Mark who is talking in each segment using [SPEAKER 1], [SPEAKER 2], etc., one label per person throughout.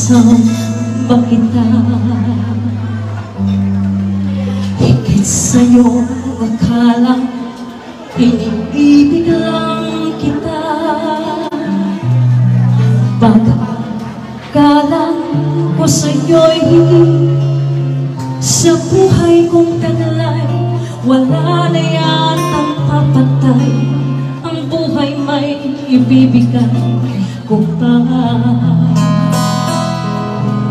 [SPEAKER 1] Sinasamba kita, higit sa'yo akala, iniibig lang kita. Pagkakalang ko sa'yo'y sa buhay kong taglay, wala na yatang papatay. Ang buhay may ibibigay ko pa.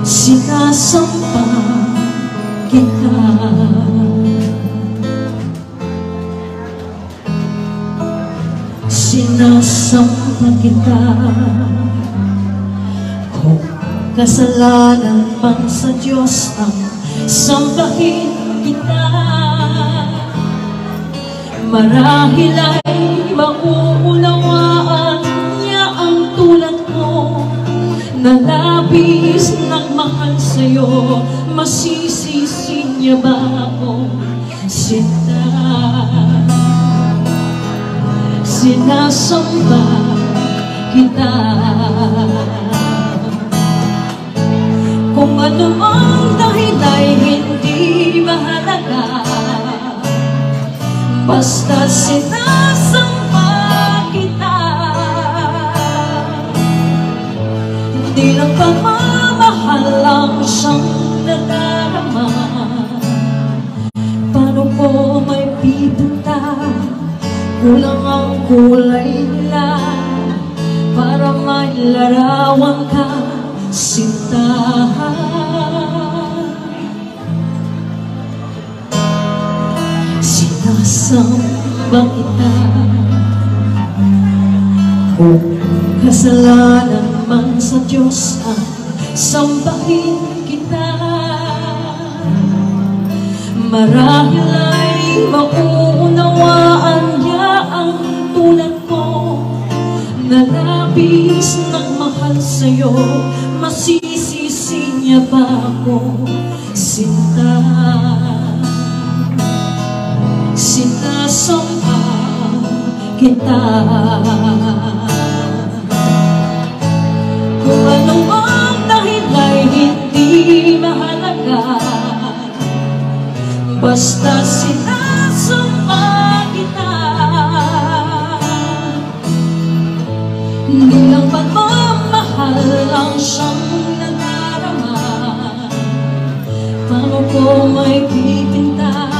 [SPEAKER 1] Sinasamba kita, sinasamba kita. Kung kasalanan man sa Diyos ang sambahin kita, marahil ay mauunawaan niya ang tulad mo, na labis nagmahal sa'yo. Masisisi niya ba ako? Sinta, sinasamba kita. Kung ano ang dahil ay hindi mahalaga, basta sinasamba kita. Hindi lang pagmamahal ang siyang nadarama. Paano ko may pipinta? Kulang ang kulay nila para may larawan ka, sinta. Sinasamba kita, kung kasalanan man sa Diyos ang sambahin kita, marahil ay mauunawaan niya ang tulad ko, na labis nagmahal sa'yo. Masisisi niya ba ako? Sinta, sinasamba kita. Kung ano ang dahil ay hindi mahalaga, basta sinasamba kita. Hindi lang pagmamahal ang siyang nadarama. Paano ko may pipinta?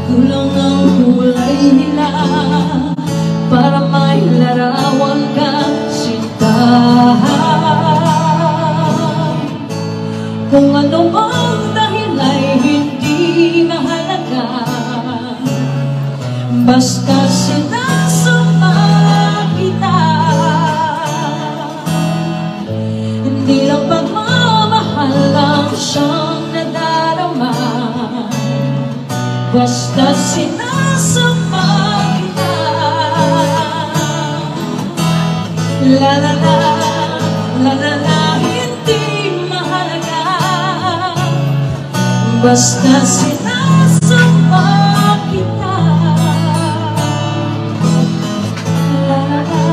[SPEAKER 1] Kulang ang kulay nila para may larawan ka, sinta. Kung ano ang dahil ay hindi mahalaga, basta sinasamba kita. Hindi lang pagmamahal ang siyang nadarama, basta sinasamba kita. La la la, la la la, hindi mahalaga, basta sinasamba kita. La la la,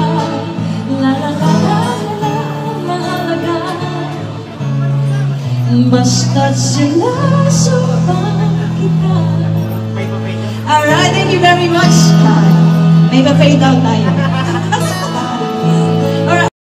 [SPEAKER 1] la la la, la mahalaga, basta sinasamba kita.
[SPEAKER 2] Alright, thank you very much. May pa-fade out tayo.